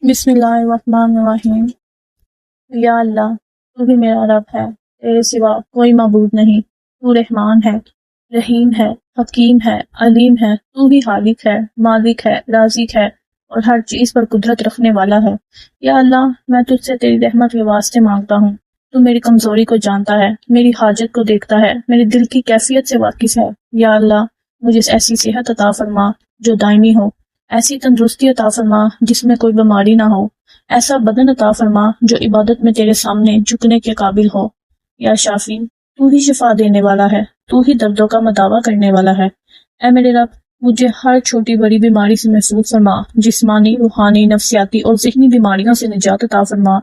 بسم اللہ الرحمن الرحیم۔ یا اللہ، تو ہی میرا رب ہے، تیرے سوا کوئی معبود نہیں۔ تو رحمان ہے، رحیم ہے، حکیم ہے، علیم ہے۔ تو ہی خالق ہے، مالک ہے، رازق ہے اور ہر چیز پر قدرت رکھنے والا ہے۔ یا اللہ، میں تجھ سے تیری رحمت کے واسطے مانگتا ہوں۔ تو میری کمزوری کو جانتا ہے، میری حاجت کو دیکھتا ہے، میرے دل کی کیفیت سے واقف ہے۔ یا اللہ، مجھے ایسی صحت عطا فرما جو دائمی ہو، ایسی تندرستی عطا فرما جس میں کوئی بیماری نہ ہو، ایسا بدن عطا فرما جو عبادت میں تیرے سامنے جھکنے کے قابل ہو۔ یا شافی، تو ہی شفا دینے والا ہے، تو ہی دردوں کا مداوع کرنے والا ہے۔ اے میرے رب، مجھے ہر چھوٹی بڑی بیماری سے محفوظ فرما، جسمانی، روحانی، نفسیاتی اور ذہنی بیماریوں سے نجات عطا فرما۔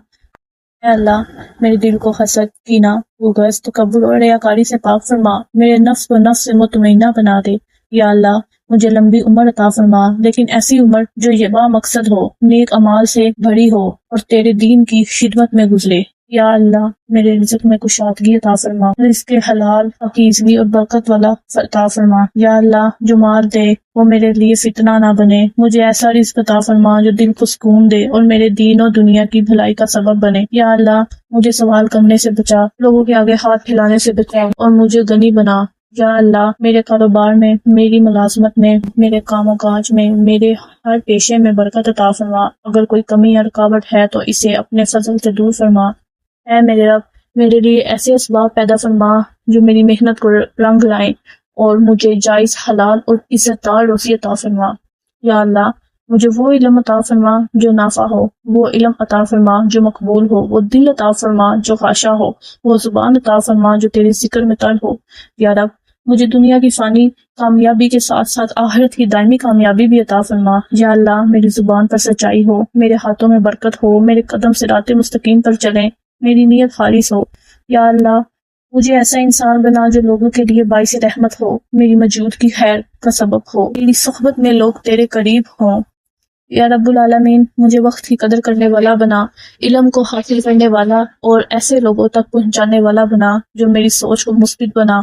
اے اللہ، میرے دل کو حسد، کینہ، بغض، تکبر اور ریاکاری سے پاک فرما، میرے نفس کو نفس سے مطمئنہ بنا دے۔ یا اللہ، مجھے لمبی عمر عطا فرما، لیکن ایسی عمر جو یہ با مقصد ہو، نیک اعمال سے بھری ہو اور تیرے دین کی خدمت میں گزرے۔ یا اللہ، میرے رزق میں کشادگی عطا فرما، رزق حلال، پاکیزگی اور برکت والا عطا فرما۔ یا اللہ، جو مال دے وہ میرے لیے فتنہ نہ بنے، مجھے ایسا رزق عطا فرما جو دل کو سکون دے اور میرے دین اور دنیا کی بھلائی کا سبب بنے۔ یا اللہ، مجھے سوال کرنے سے بچا، لوگوں کے آگے ہاتھ پھیلانے سے بچا اور مجھے غنی بنا۔ یا اللہ، میرے کاروبار میں، میری ملازمت میں، میرے کام و کاج میں، میرے ہر پیشے میں برکت عطا فرما۔ اگر کوئی کمی یا رکاوٹ ہے تو اسے اپنے فضل سے دور فرما۔ اے میرے رب، میرے لیے ایسے اسباب پیدا فرما جو میری محنت کو رنگ لائیں اور مجھے جائز، حلال اور عزت دار روزی عطا فرما۔ یا اللہ، مجھے وہ علم عطا فرما جو نافع ہو، وہ علم عطا فرما جو مقبول ہو، وہ دل عطا فرما جو خاشع ہو، وہ زبان عطا فرما جو تیرے ذکر میں تر ہو۔ یا رب، مجھے دنیا کی فانی کامیابی کے ساتھ ساتھ آخرت کی دائمی کامیابی بھی عطا فرما۔ یا اللہ، میری زبان پر سچائی ہو، میرے ہاتھوں میں برکت ہو، میرے قدم صراط مستقیم پر چلیں، میری نیت خالص ہو۔ یا اللہ، مجھے ایسا انسان بنا جو لوگوں کے لیے باعث رحمت ہو، میری موجود کی خیر کا سبب ہو، میری صحبت میں لوگ تیرے قریب ہوں۔ یا رب العالمین، مجھے وقت کی قدر کرنے والا بنا، علم کو حاصل کرنے والا اور ایسے لوگوں تک پہنچانے والا بنا جو میری سوچ کو مثبت بنا،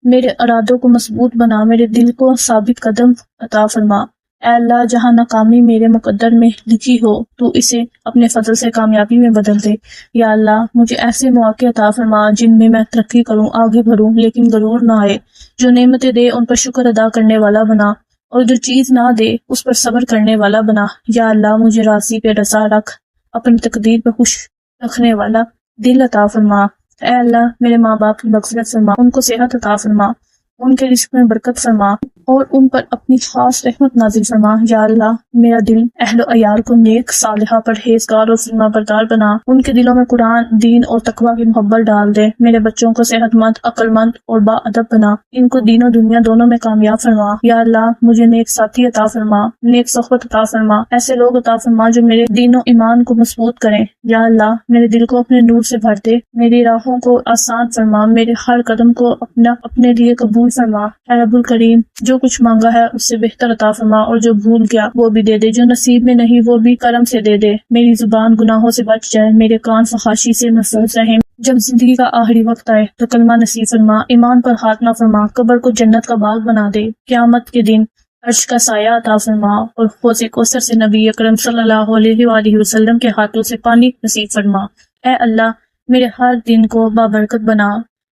میرے ارادوں کو مضبوط بنا، میرے دل کو ثابت قدم عطا فرما۔ اے اللہ، جہاں ناکامی میرے مقدر میں لکھی ہو تو اسے اپنے فضل سے کامیابی میں بدل دے۔ یا اللہ، مجھے ایسے مواقع عطا فرما جن میں میں ترقی کروں، آگے بڑھوں، لیکن غرور نہ آئے۔ جو نعمتیں دے ان پر شکر ادا کرنے والا بنا، اور جو چیز نہ دے اس پر صبر کرنے والا بنا۔ یا اللہ، مجھے راضی پہ رضا رکھ، اپنی تقدیر پہ خوش رکھنے والا دل عطا فرما۔ اے اللہ، میرے ماں باپ کی مغفرت فرما، ان کو صحت عطا فرما، ان کے رزق میں برکت فرما اور ان پر اپنی خاص رحمت نازل فرما۔ یا اللہ، میرا دل اہل و عیال کو نیک، صالحہ، پرہیزگار اور فرما بردار بنا، ان کے دلوں میں قرآن، دین اور تقوی کی محبت ڈال دے۔ میرے بچوں کو صحت مند، عقل مند اور با ادب بنا، ان کو دین و دنیا دونوں میں کامیاب فرما۔ یا اللہ، مجھے نیک ساتھی عطا فرما، نیک صحبت عطا فرما، ایسے لوگ عطا فرما جو میرے دین و ایمان کو مضبوط کریں۔ یا اللہ، میرے دل کو اپنے نور سے بھر دے، میری راہوں کو آسان فرما، میرے ہر قدم کو اپنے لیے قبول فرما۔ اے رب الکریم، جو کچھ مانگا ہے اس سے بہتر عطا فرما، اور جو بھول گیا وہ بھی دے دے، جو نصیب میں نہیں وہ بھی کرم سے دے دے۔ میری زبان گناہوں سے بچ جائے، میرے کان فحاشی سے محفوظ رہیں۔ جب زندگی کا آخری وقت آئے تو کلمہ نصیب فرما، ایمان پر ہاتھ نہ فرما، قبر کو جنت کا باغ بنا دے، قیامت کے دن عرش کا سایہ عطا فرما، اور حوض کوثر سے نبی اکرم صلی اللہ علیہ وآلہ وسلم کے ہاتھوں سے پانی نصیب فرما۔ اے اللہ، میرے ہر دن کو بابرکت بنا،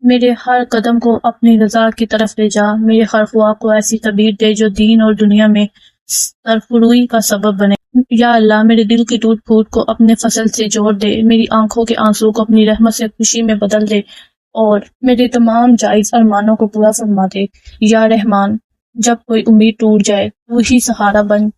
میرے ہر قدم کو اپنی رضا کی طرف لے جا، میرے ہر خواہ کو ایسی تعبیر دے جو دین اور دنیا میں سرفروئی کا سبب بنے۔ یا اللہ، میرے دل کی ٹوٹ پھوٹ کو اپنے فضل سے جوڑ دے، میری آنکھوں کے آنسو کو اپنی رحمت سے خوشی میں بدل دے، اور میرے تمام جائز ارمانوں کو پورا فرما دے۔ یا رحمان، جب کوئی امید ٹوٹ جائے تو ہی سہارا بن،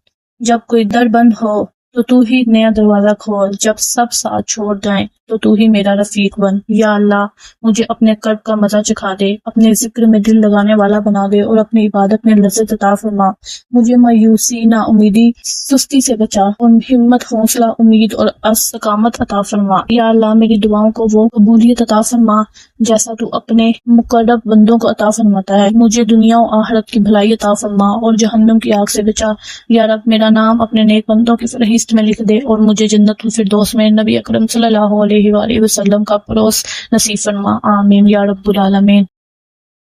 جب کوئی در بند ہو تو ہی نیا دروازہ کھول، جب سب ساتھ چھوڑ جائیں تو ہی میرا رفیق بن۔ یا اللہ، مجھے اپنے کرب کا مزہ چکھا دے، اپنے ذکر میں دل لگانے والا بنا دے اور اپنی عبادت میں لذت عطا فرما۔ مجھے مایوسی، نا امیدی، سستی سے بچا اور ہمت، حوصلہ، امید اور استقامت عطا فرما۔ یا اللہ، میری دعاؤں کو وہ قبولیت عطا فرما جیسا تو اپنے مقرب بندوں کو عطا فرماتا ہے۔ مجھے دنیا و آخرت کی بھلائی عطا فرما اور جہنم کی آگ سے بچا۔ یا رب، میرا نام اپنے نیک بندوں کی فہرست میں لکھ دے اور مجھے جنت الفردوس میں نبی اکرم صلی اللہ علیہ وآلہ وسلم کا پڑوس نصیب فرما۔ آمین یا رب العالمین۔